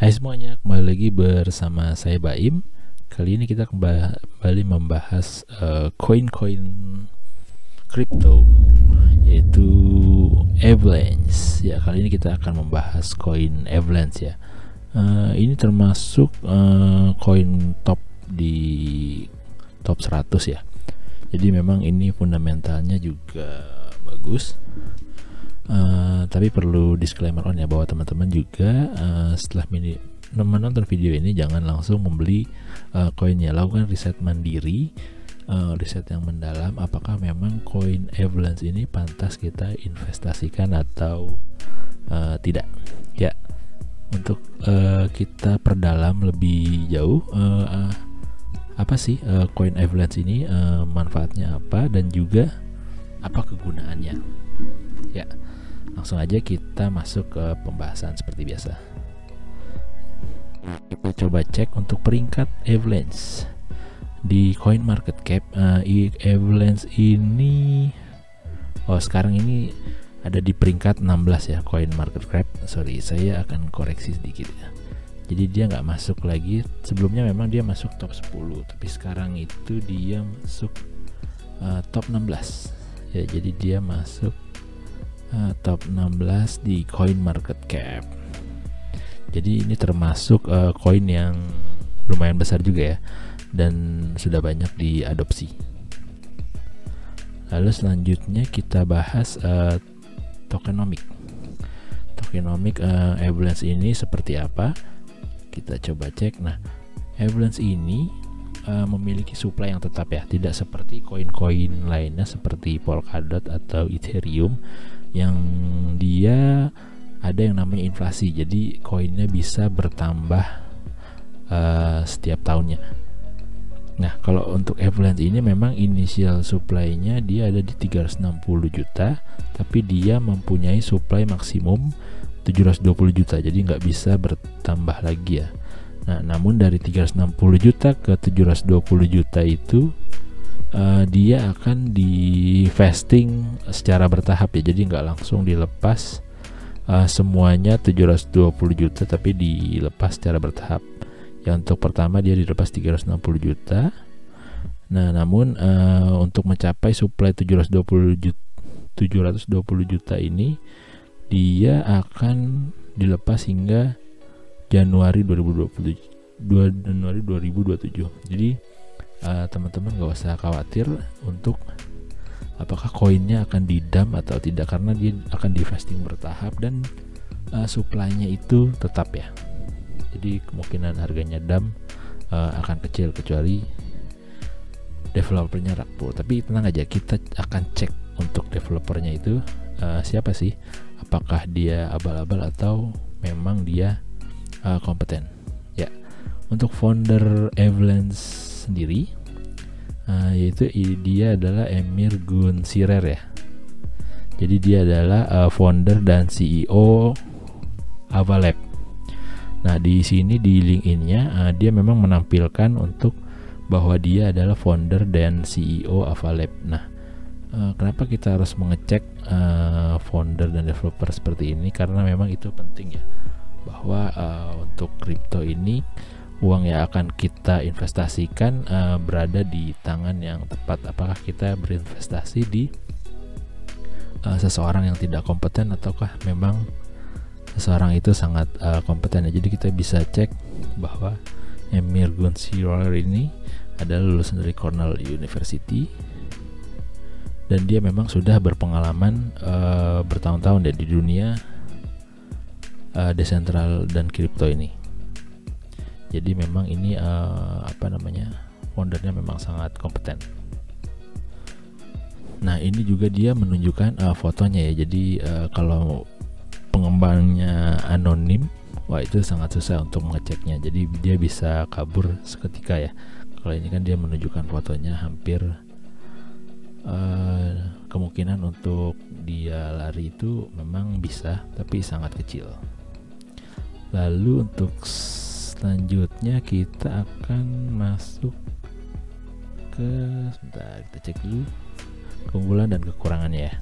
Hai semuanya, kembali lagi bersama saya Baim. Kali ini kita kembali membahas koin-koin kripto, yaitu Avalanche. Ya, kali ini kita akan membahas koin Avalanche ya. Ini termasuk koin top di top 100 ya. Jadi memang ini fundamentalnya juga bagus. Tapi perlu disclaimer on ya, bahwa teman-teman juga setelah menonton video ini jangan langsung membeli koinnya. Lakukan riset mandiri, riset yang mendalam, apakah memang koin Avalanche ini pantas kita investasikan atau tidak ya. Untuk kita perdalam lebih jauh, apa sih koin Avalanche ini, manfaatnya apa, dan juga apa kegunaannya ya. Langsung aja kita masuk ke pembahasan seperti biasa. Kita coba cek untuk peringkat Avalanche di CoinMarketCap. Avalanche ini sekarang ini ada di peringkat 16 ya, CoinMarketCap. Sorry, saya akan koreksi sedikit ya. Jadi dia nggak masuk lagi. Sebelumnya memang dia masuk top 10, tapi sekarang itu dia masuk top 16 ya. Jadi dia masuk top 16 di CoinMarketCap. Jadi ini termasuk koin yang lumayan besar juga ya, dan sudah banyak diadopsi. Lalu selanjutnya kita bahas tokenomic. Avalanche ini seperti apa? Kita coba cek. Nah, Avalanche ini memiliki supply yang tetap ya, tidak seperti koin-koin lainnya seperti Polkadot atau Ethereum yang dia ada yang namanya inflasi. Jadi koinnya bisa bertambah setiap tahunnya. Nah, kalau untuk Avalanche ini memang initial supply-nya dia ada di 360 juta, tapi dia mempunyai supply maksimum 720 juta, jadi nggak bisa bertambah lagi ya. Nah, namun dari 360 juta ke 720 juta itu dia akan di vesting secara bertahap ya, jadi nggak langsung dilepas semuanya 720 juta, tapi dilepas secara bertahap ya. Untuk pertama dia dilepas 360 juta. Nah, namun untuk mencapai supply 720 juta ini dia akan dilepas hingga Januari 2027. Jadi teman-teman gak usah khawatir untuk apakah koinnya akan di-dump atau tidak, karena dia akan di-vesting bertahap dan supply-nya itu tetap ya. Jadi kemungkinan harganya dump akan kecil kecuali developernya rapuh. Tapi tenang aja, kita akan cek untuk developernya itu siapa sih, apakah dia abal-abal atau memang dia kompeten ya. Untuk founder Avalanche sendiri yaitu dia adalah Emir Gunsirer ya. Jadi dia adalah founder dan CEO Avalab. Nah, di sini di LinkedIn-nya dia memang menampilkan untuk bahwa dia adalah founder dan CEO Avalab. Nah, kenapa kita harus mengecek founder dan developer seperti ini? Karena memang itu penting ya, bahwa untuk kripto ini uang yang akan kita investasikan berada di tangan yang tepat. Apakah kita berinvestasi di seseorang yang tidak kompeten, ataukah memang seseorang itu sangat kompeten ya. Jadi kita bisa cek bahwa Emir Gunsirer ini adalah lulusan dari Cornell University, dan dia memang sudah berpengalaman bertahun-tahun ya di dunia desentral dan kripto ini. Jadi memang ini foundernya memang sangat kompeten. Nah, ini juga dia menunjukkan fotonya ya. Jadi kalau pengembangnya anonim, wah itu sangat susah untuk mengeceknya. Jadi dia bisa kabur seketika ya. Kalau ini kan dia menunjukkan fotonya, hampir kemungkinan untuk dia lari itu memang bisa, tapi sangat kecil. Lalu untuk selanjutnya kita akan masuk ke, sebentar kita cek dulu keunggulan dan kekurangannya ya.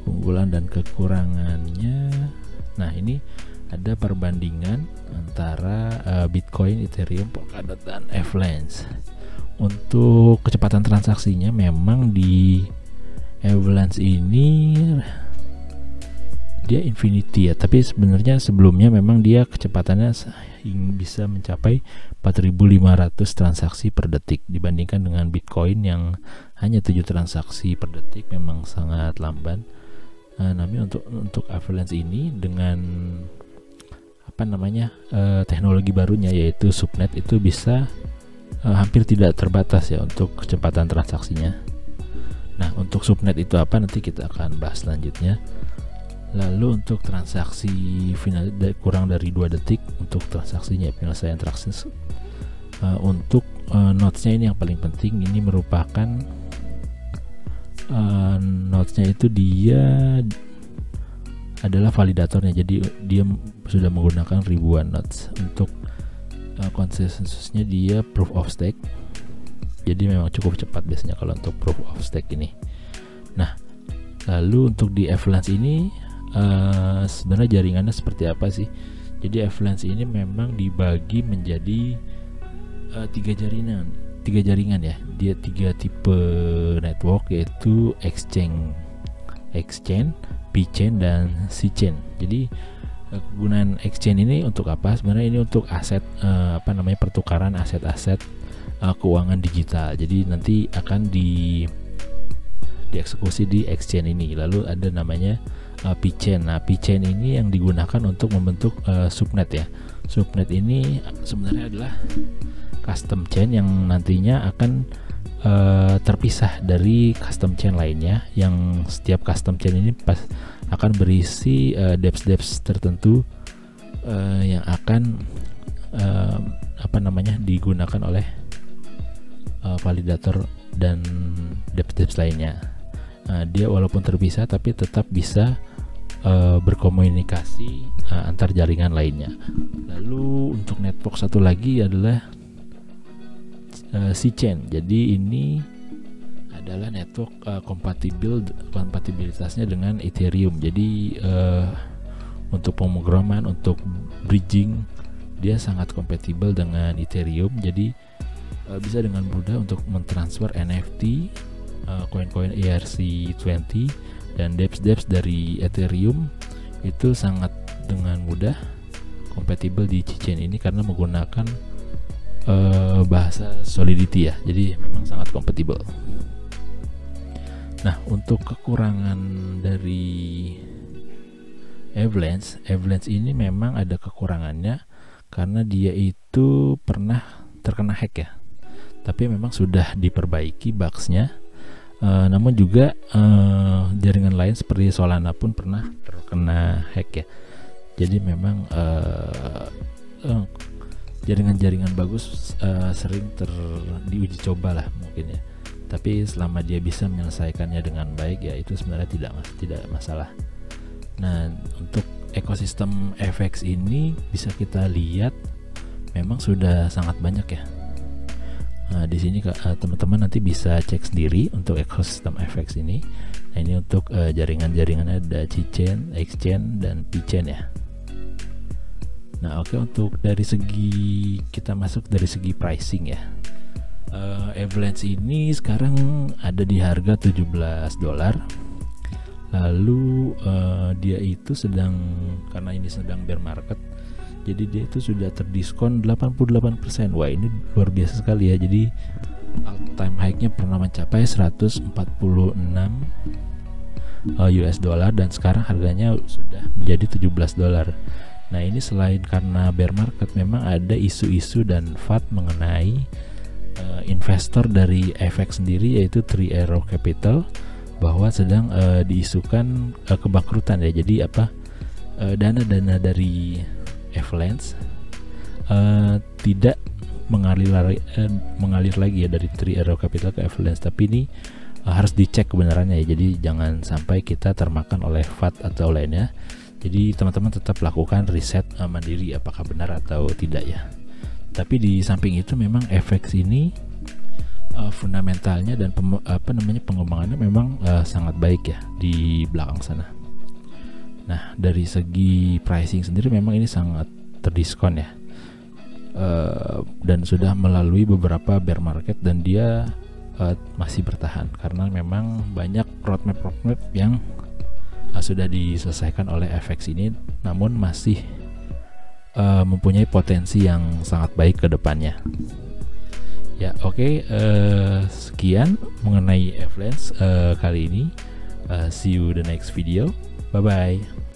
Keunggulan dan kekurangannya. Nah, ini ada perbandingan antara Bitcoin, Ethereum, Polkadot, dan Avalanche. Untuk kecepatan transaksinya memang di Avalanche ini dia infinity ya, tapi sebenarnya sebelumnya memang dia kecepatannya bisa mencapai 4.500 transaksi per detik dibandingkan dengan Bitcoin yang hanya 7 transaksi per detik, memang sangat lamban. Namun untuk Avalanche ini dengan teknologi barunya yaitu subnet itu bisa hampir tidak terbatas ya untuk kecepatan transaksinya. Nah, untuk subnet itu apa nanti kita akan bahas selanjutnya. Lalu untuk transaksi final kurang dari 2 detik untuk transaksinya, penyelesaian transaksi. Untuk nodesnya ini yang paling penting, ini merupakan nodesnya itu dia adalah validatornya, jadi dia sudah menggunakan ribuan nodes. Untuk konsensusnya dia proof of stake, jadi memang cukup cepat biasanya kalau untuk proof of stake ini. Nah, lalu untuk di Avalanche ini sebenarnya jaringannya seperti apa sih? Jadi Avalanche ini memang dibagi menjadi 3 jaringan ya. Dia 3 tipe network, yaitu exchange, P-chain, dan C-chain. Jadi kegunaan exchange ini untuk apa? Sebenarnya ini untuk aset pertukaran aset-aset keuangan digital. Jadi nanti akan dieksekusi di exchange ini. Lalu ada namanya P-chain. Nah, P-chain ini yang digunakan untuk membentuk subnet ya. Subnet ini sebenarnya adalah custom chain yang nantinya akan terpisah dari custom chain lainnya, yang setiap custom chain ini akan berisi dApps tertentu yang akan digunakan oleh validator dan dApps lainnya. Dia walaupun terpisah tapi tetap bisa berkomunikasi antar jaringan lainnya. Lalu untuk network satu lagi adalah C-chain. Jadi ini adalah network kompatibilitasnya dengan Ethereum. Jadi untuk pemrograman, untuk bridging, dia sangat kompatibel dengan Ethereum. Jadi bisa dengan mudah untuk mentransfer NFT, koin-koin ERC20 dan dApps dari Ethereum itu sangat dengan mudah kompatibel di C-chain ini karena menggunakan bahasa Solidity ya, jadi memang sangat kompatibel. Nah, untuk kekurangan dari Avalanche ini memang ada kekurangannya karena dia itu pernah terkena hack ya, tapi memang sudah diperbaiki bugsnya. Namun juga jaringan lain seperti Solana pun pernah terkena hack ya. Jadi memang jaringan-jaringan bagus sering diuji coba lah mungkin ya. Tapi selama dia bisa menyelesaikannya dengan baik ya itu sebenarnya tidak masalah. Nah, untuk ekosistem FX ini bisa kita lihat memang sudah sangat banyak ya. Nah, di sini teman-teman nanti bisa cek sendiri untuk ekosistem FX ini. Nah, ini untuk jaringan-jaringannya ada C-chain, X-chain, dan P-chain ya. Nah, oke, untuk dari segi kita masuk dari segi pricing ya. Avalanche ini sekarang ada di harga $17. Lalu dia itu karena ini sedang bear market, jadi dia itu sudah terdiskon 88%. Wah, ini luar biasa sekali ya. Jadi all time high-nya pernah mencapai 146 US dollar dan sekarang harganya sudah menjadi $17. Nah, ini selain karena bear market, memang ada isu-isu dan FAT mengenai investor dari FX sendiri, yaitu Three Arrow Capital, bahwa sedang diisukan kebangkrutan ya. Jadi dana-dana dari Avalanche tidak mengalir lagi ya dari Three Arrow Capital ke Avalanche, tapi ini harus dicek kebenarannya ya. Jadi jangan sampai kita termakan oleh FAT atau lainnya. Jadi teman-teman tetap lakukan riset mandiri apakah benar atau tidak ya. Tapi di samping itu memang FX ini fundamentalnya dan pengembangannya memang sangat baik ya di belakang sana. Nah, dari segi pricing sendiri memang ini sangat terdiskon ya, dan sudah melalui beberapa bear market, dan dia masih bertahan karena memang banyak roadmap yang sudah diselesaikan oleh FX ini, namun masih mempunyai potensi yang sangat baik ke depannya. Ya, oke, sekian mengenai Avalanche kali ini. See you the next video. Bye bye.